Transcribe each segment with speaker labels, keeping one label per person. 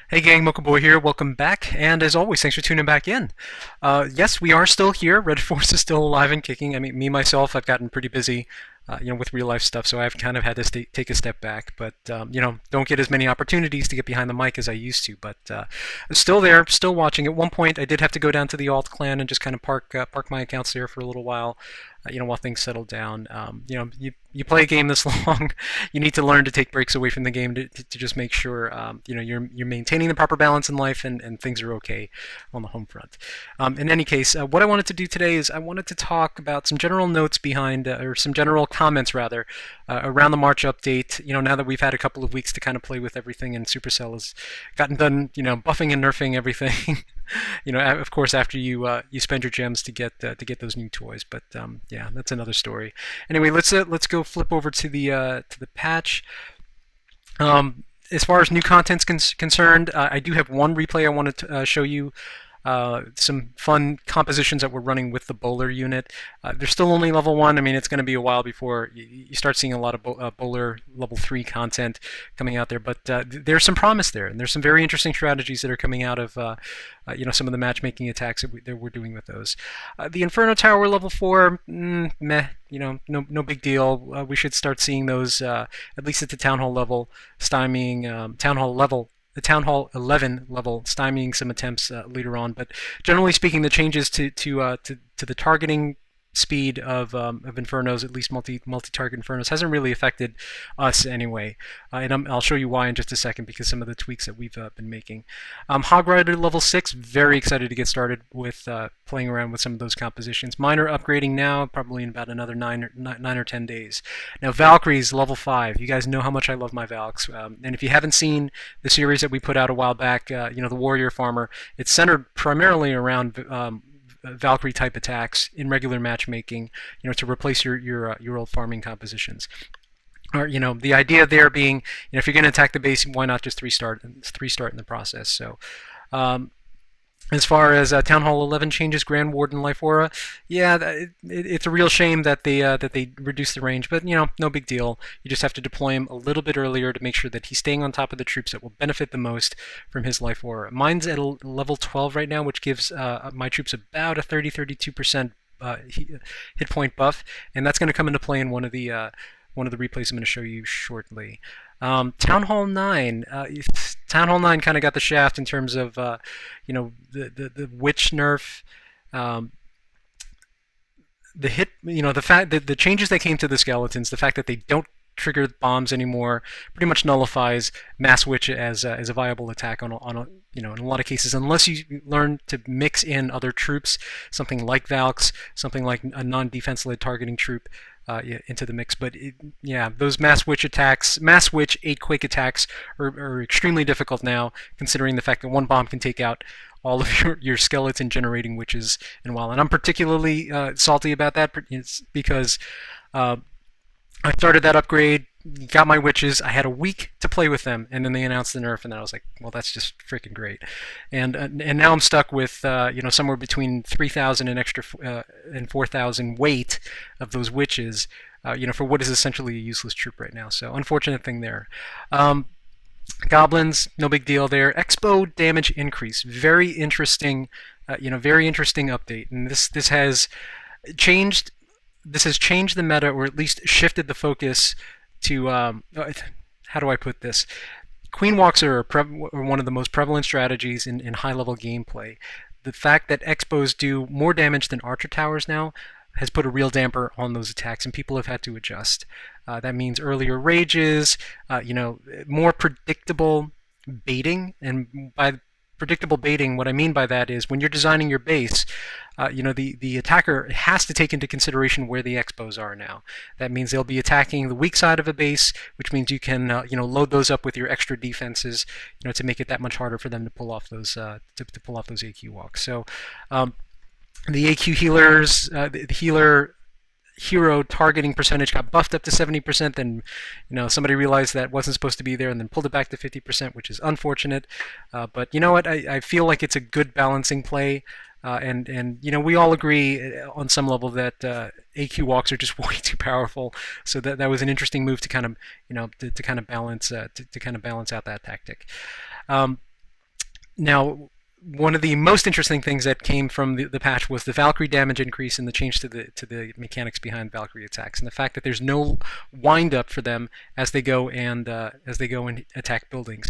Speaker 1: Hey gang, HoBo here. Welcome back, and as always, thanks for tuning back in. Yes, we are still here. Red Force is still alive and kicking. I mean, me myself, I've gotten pretty busy, with real life stuff, so I've kind of had to take a step back. But don't get as many opportunities to get behind the mic as I used to. But still there, still watching. At one point, I did have to go down to the alt clan and just kind of park my accounts there for a little while. While things settle down. You play a game this long, you need to learn to take breaks away from the game to just make sure you're maintaining the proper balance in life and things are okay on the home front. In any case, what I wanted to do today is I wanted to talk about some general notes behind, or some general comments rather, around the March update. Now that we've had a couple of weeks to kind of play with everything, and Supercell has gotten done, buffing and nerfing everything. Of course, after you spend your gems to get those new toys. But yeah, that's another story. Anyway, let's go flip over to the patch. As far as new content's concerned, I do have one replay I wanted to show you. Some fun compositions that we're running with the bowler unit. They're still only level 1. I mean, it's going to be a while before you start seeing a lot of bowler level 3 content coming out there, but there's some promise there, and there's some very interesting strategies that are coming out of some of the matchmaking attacks that we're doing with those. The Inferno Tower level 4, meh, no big deal. We should start seeing those, at least at the Town Hall level, stymieing the Town Hall 11 level, stymieing some attempts later on. But generally speaking, the changes to the targeting speed of Infernos, at least multi-target Infernos, hasn't really affected us anyway. And I'll show you why in just a second, because some of the tweaks that we've been making. Hog Rider level 6, very excited to get started with playing around with some of those compositions. Mine are upgrading now, probably in about another 9 or 10 days. Now Valkyries level 5. You guys know how much I love my Valks. And if you haven't seen the series that we put out a while back, the Warrior Farmer, it's centered primarily around Valkyrie type attacks in regular matchmaking, to replace your old farming compositions. Or the idea there being, if you're going to attack the base, why not just three start in the process? So. As far as Town Hall 11 changes, Grand Warden Life Aura, yeah, it's a real shame that they reduced the range, but no big deal. You just have to deploy him a little bit earlier to make sure that he's staying on top of the troops that will benefit the most from his Life Aura. Mine's at level 12 right now, which gives my troops about a 30-32% hit point buff, and that's going to come into play in one of the replays I'm going to show you shortly. Town Hall 9. Town Hall 9 kind of got the shaft in terms of, the witch nerf. The hit, the fact that the changes that came to the skeletons, the fact that they don't trigger bombs anymore, pretty much nullifies Mass Witch as a viable attack on a in a lot of cases, unless you learn to mix in other troops, something like Valks, something like a non-defense led targeting troop. Into the mix, but those Mass Witch 8 Quake attacks are extremely difficult now, considering the fact that one bomb can take out all of your skeleton generating witches in a while. And I'm particularly salty about that, because I started that upgrade, got my witches, I had a week to play with them, and then they announced the nerf, and then I was like, well, that's just freaking great. And now I'm stuck with somewhere between 3,000 and extra and 4,000 weight of those witches, for what is essentially a useless troop right now. So unfortunate thing there. Goblins, no big deal there. Expo damage increase, very interesting, very interesting update, and this has changed. This has changed the meta, or at least shifted the focus to, how do I put this? Queen walks are one of the most prevalent strategies in high-level gameplay. The fact that Expos do more damage than Archer Towers now has put a real damper on those attacks, and people have had to adjust. That means earlier rages, more predictable baiting, and by predictable baiting, what I mean by that is when you're designing your base, the attacker has to take into consideration where the Expos are now. That means they'll be attacking the weak side of a base, which means you can load those up with your extra defenses, to make it that much harder for them to pull off those to pull off those AQ walks. So the AQ healers, the hero targeting percentage got buffed up to 70%, then somebody realized that wasn't supposed to be there and then pulled it back to 50%, which is unfortunate. But you know what, I feel like it's a good balancing play, and we all agree on some level that AQ walks are just way too powerful, so that was an interesting move to kind of to kind of balance out that tactic. Now, one of the most interesting things that came from the patch was the Valkyrie damage increase and the change to the mechanics behind Valkyrie attacks, and the fact that there's no wind up for them as they go and attack buildings.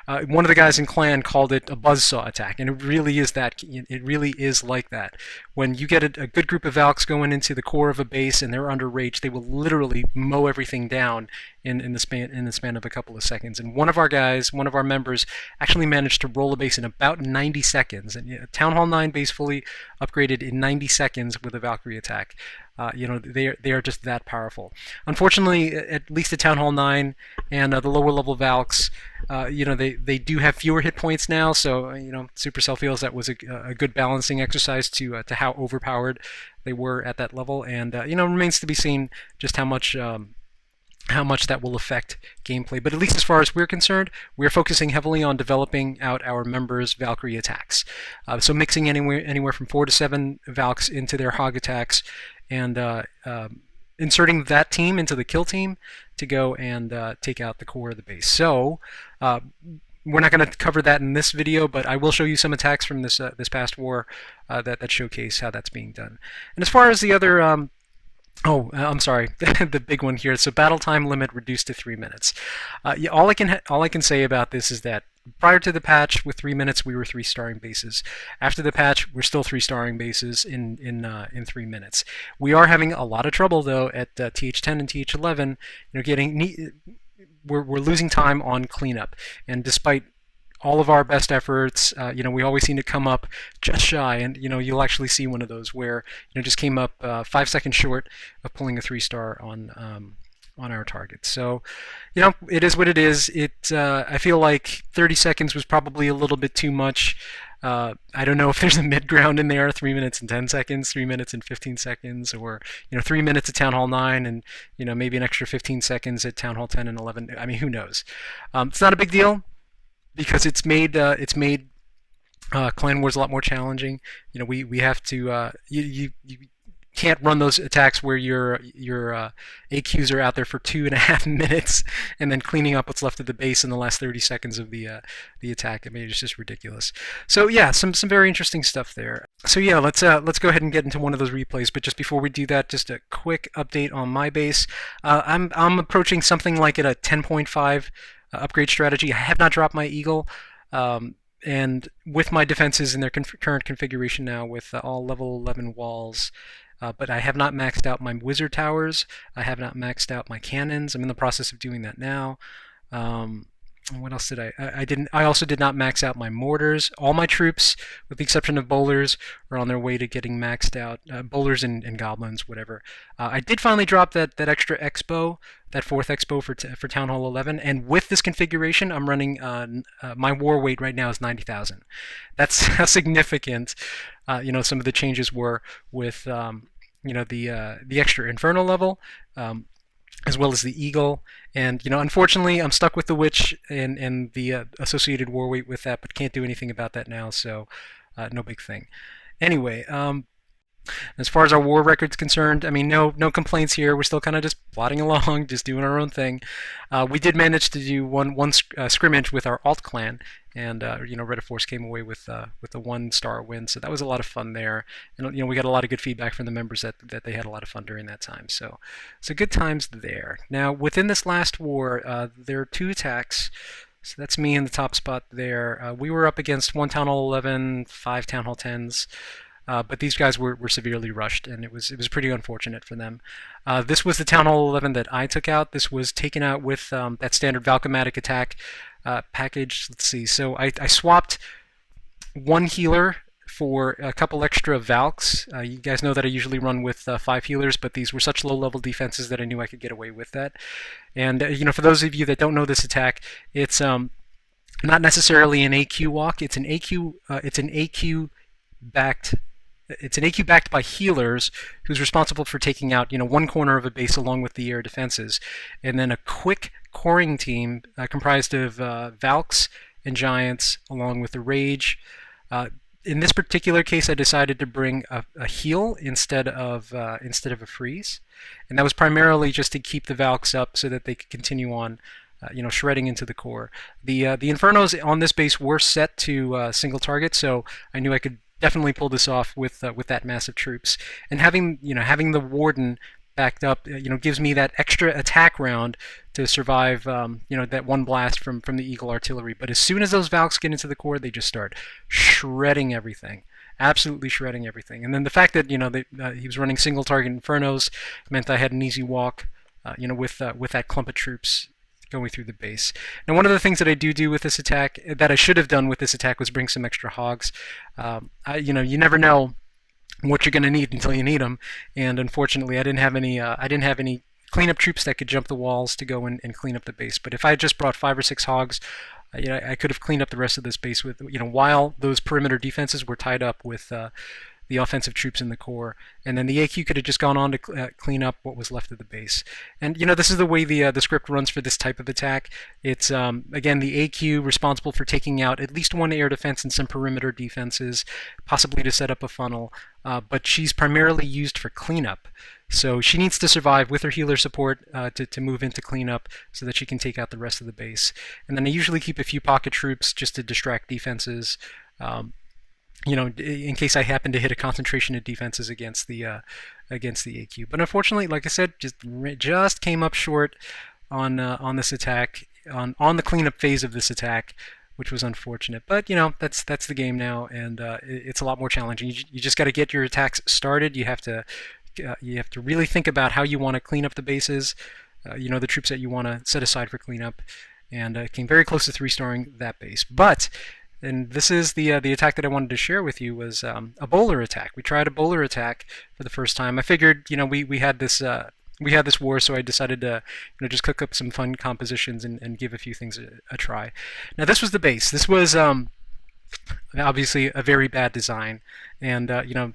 Speaker 1: One of the guys in clan called it a buzzsaw attack, and it really is that. It really is like that. When you get a good group of Valks going into the core of a base and they're under rage, they will literally mow everything down in the span of a couple of seconds. And one of our guys, one of our members, actually managed to roll a base in about 90 seconds. And Town Hall 9 base fully upgraded in 90 seconds with a Valkyrie attack. They are just that powerful. Unfortunately, at least at Town Hall 9 and the lower level Valks, they do have fewer hit points now. So Supercell feels that was a good balancing exercise to how overpowered they were at that level, and remains to be seen just how much that will affect gameplay. But at least as far as we're concerned, we're focusing heavily on developing out our members' Valkyrie attacks. So mixing anywhere from 4 to 7 Valks into their Hog attacks, and inserting that team into the kill team to go and take out the core of the base. So we're not going to cover that in this video, but I will show you some attacks from this past war that showcase how that's being done. And as far as the other I'm sorry, the big one here. So battle time limit reduced to 3 minutes. All I can say about this is that prior to the patch, with 3 minutes, we were 3-starring bases. After the patch, we're still 3-starring bases in 3 minutes. We are having a lot of trouble though at TH10 and TH11. We're losing time on cleanup, and despite all of our best efforts, we always seem to come up just shy, and you'll actually see one of those where just came up 5 seconds short of pulling a 3-star on our target. So it is what it is. I feel like 30 seconds was probably a little bit too much. I don't know if there's a mid-ground in there, 3 minutes and 10 seconds, 3 minutes and 15 seconds, or 3 minutes at Town Hall 9 and maybe an extra 15 seconds at Town Hall 10 and 11. I mean, who knows? It's not a big deal, because it's made Clan Wars a lot more challenging. We have to you can't run those attacks where your AQs are out there for 2.5 minutes and then cleaning up what's left of the base in the last 30 seconds of the attack. I mean, it's just ridiculous. So yeah, some very interesting stuff there. So yeah, let's go ahead and get into one of those replays. But just before we do that, just a quick update on my base. I'm approaching something like at a 10.5 upgrade strategy. I have not dropped my Eagle, and with my defenses in their current configuration now, with all level 11 walls, but I have not maxed out my wizard towers. I have not maxed out my cannons. I'm in the process of doing that now. What else did I didn't. I also did not max out my mortars. All my troops, with the exception of bowlers, are on their way to getting maxed out. Bowlers and goblins, whatever. I did finally drop that extra expo, that 4th expo for Town Hall 11, and with this configuration, I'm running my war weight right now is 90,000. That's how significant some of the changes were with the extra infernal level. As well as the Eagle, and unfortunately I'm stuck with the Witch and the associated war weight with that, but can't do anything about that now, so no big thing. Anyway, as far as our war record's concerned, I mean, no complaints here. We're still kind of just plodding along, just doing our own thing. We did manage to do one scrimmage with our alt clan, and Red of Force came away with a 1-star win, so that was a lot of fun there. And we got a lot of good feedback from the members that they had a lot of fun during that time. So good times there. Now within this last war, there are 2 attacks. So that's me in the top spot there. We were up against 1 Town Hall 11, 5 Town Hall 10s. But these guys were severely rushed, and it was pretty unfortunate for them. This was the Town Hall 11 that I took out. This was taken out with that standard Valkomatic attack package. Let's see. So I swapped 1 healer for a couple extra Valks. You guys know that I usually run with 5 healers, but these were such low-level defenses that I knew I could get away with that. And for those of you that don't know this attack, it's not necessarily an AQ walk. It's an AQ backed. It's an AQ backed by healers who's responsible for taking out, one corner of a base along with the air defenses, and then a quick coring team comprised of Valks and Giants along with the Rage. In this particular case, I decided to bring a heal instead of a freeze, and that was primarily just to keep the Valks up so that they could continue on shredding into the core. The Infernos on this base were set to single target, so I knew I could definitely pull this off with that massive troops. And having the Warden backed up, gives me that extra attack round to survive, that one blast from the Eagle artillery. But as soon as those Valks get into the core, they just start shredding everything. Absolutely shredding everything. And then the fact that he was running single target Infernos meant I had an easy walk, with that clump of troops going through the base. Now, one of the things that I do with this attack, that I should have done with this attack, was bring some extra hogs. You never know what you're going to need until you need them, and unfortunately, I didn't have any cleanup troops that could jump the walls to go and clean up the base. But if I had just brought 5 or 6 hogs, I could have cleaned up the rest of this base with, while those perimeter defenses were tied up with the offensive troops in the core, and then the AQ could have just gone on to clean up what was left of the base. And this is the way the script runs for this type of attack. It's again, the AQ responsible for taking out at least one air defense and some perimeter defenses, possibly to set up a funnel, but she's primarily used for cleanup. So she needs to survive with her healer support to move into cleanup so that she can take out the rest of the base. And then I usually keep a few pocket troops just to distract defenses, in case I happen to hit a concentration of defenses against the AQ. But unfortunately, like I said, just came up short on this attack, on the cleanup phase of this attack, which was unfortunate. But that's the game now, and it's a lot more challenging. You just got to get your attacks started. You have to really think about how you want to clean up the bases, the troops that you want to set aside for cleanup, and came very close to 3-starring that base. And this is the attack that I wanted to share with you, was a bowler attack. We tried a bowler attack for the first time. I figured, we had this war, so I decided to just cook up some fun compositions and give a few things a try. Now, this was the base. This was obviously a very bad design, and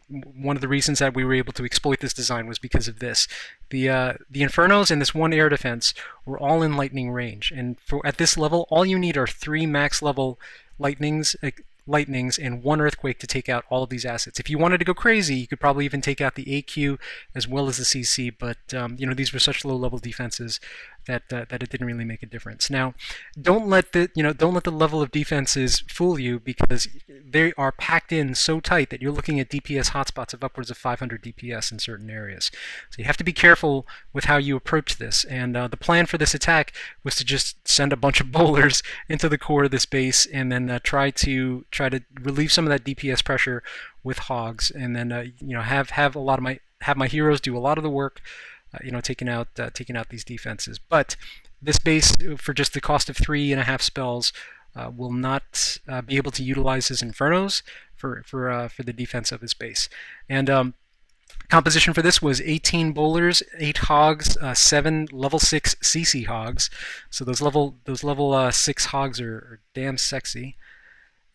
Speaker 1: one of the reasons that we were able to exploit this design was because of this. The Infernos and this one air defense were all in lightning range, and at this level, all you need are 3 max level lightnings and 1 earthquake to take out all of these assets. If you wanted to go crazy, you could probably even take out the AQ as well as the CC, but these were such low level defenses that it didn't really make a difference. Now, don't let the level of defenses fool you, because they are packed in so tight that you're looking at DPS hotspots of upwards of 500 DPS in certain areas. So you have to be careful with how you approach this. And the plan for this attack was to just send a bunch of bowlers into the core of this base, and then try to relieve some of that DPS pressure with hogs, and then have my heroes do a lot of the work, taking out these defenses. But this base, for just the cost of 3.5 spells, will not be able to utilize his Infernos for the defense of his base. And composition for this was 18 bowlers, 8 hogs, 7 level 6 CC hogs. So those level 6 hogs are damn sexy.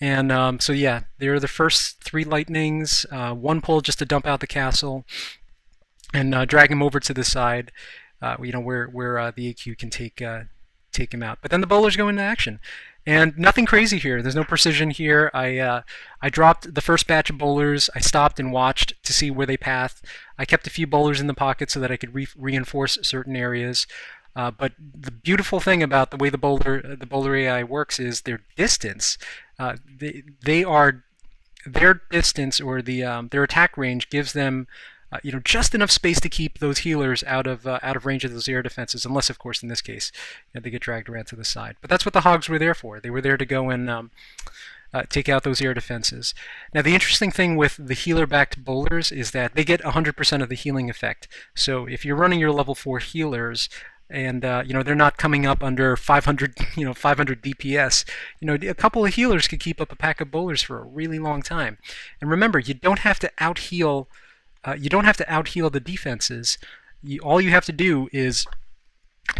Speaker 1: And so yeah, they're the first 3 lightnings, 1 pull just to dump out the castle, and drag him over to the side, where the AQ can take him out. But then the bowlers go into action, and nothing crazy here. There's no precision here. I dropped the first batch of bowlers. I stopped and watched to see where they pathed. I kept a few bowlers in the pocket so that I could reinforce certain areas. But the beautiful thing about the way the bowler AI works is their distance. Their distance, or their attack range, gives them just enough space to keep those healers out of range of those air defenses, unless, of course, in this case, they get dragged around to the side. But that's what the hogs were there for. They were there to go and take out those air defenses. Now, the interesting thing with the healer-backed bowlers is that they get 100% of the healing effect. So if you're running your level 4 healers, and they're not coming up under 500 DPS, a couple of healers could keep up a pack of bowlers for a really long time. And remember, you don't have to out-heal. You don't have to out-heal the defenses. All you have to do is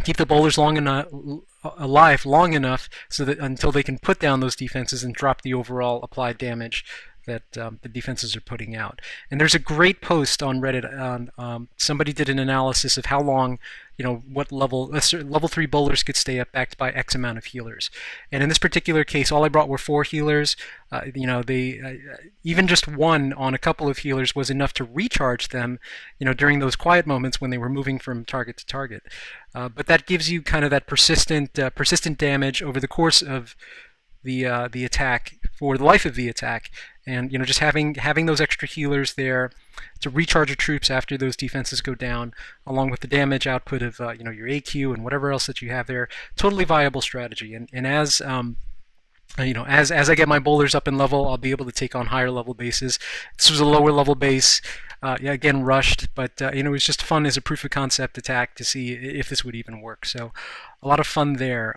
Speaker 1: keep the bowlers alive long enough so that until they can put down those defenses and drop the overall applied damage that the defenses are putting out. And there's a great post on Reddit on somebody did an analysis of how long what level level 3 bowlers could stay up backed by X amount of healers. And in this particular case, all I brought were 4 healers. They even just one on a couple of healers was enough to recharge them, during those quiet moments when they were moving from target to target. But that gives you kind of that persistent damage over the course of the attack for the life of the attack, and just having those extra healers there to recharge your troops after those defenses go down, along with the damage output of your AQ and whatever else that you have there, totally viable strategy. And as as I get my bowlers up in level, I'll be able to take on higher level bases. This was a lower level base, again rushed, but it was just fun as a proof of concept attack to see if this would even work. So a lot of fun there.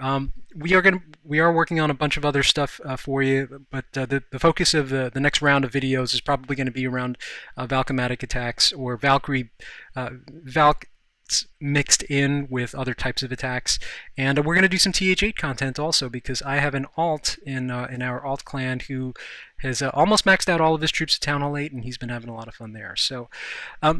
Speaker 1: We are working on a bunch of other stuff for you, but the focus of the next round of videos is probably going to be around Valkomatic attacks, or Valk mixed in with other types of attacks. And we're going to do some TH8 content also, because I have an alt in our alt clan who has almost maxed out all of his troops at Town Hall 8, and he's been having a lot of fun there. So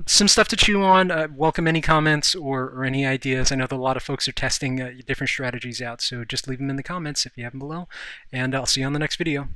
Speaker 1: some stuff to chew on. Welcome any comments or any ideas. I know that a lot of folks are testing different strategies out, so just leave them in the comments if you have them below, and I'll see you on the next video.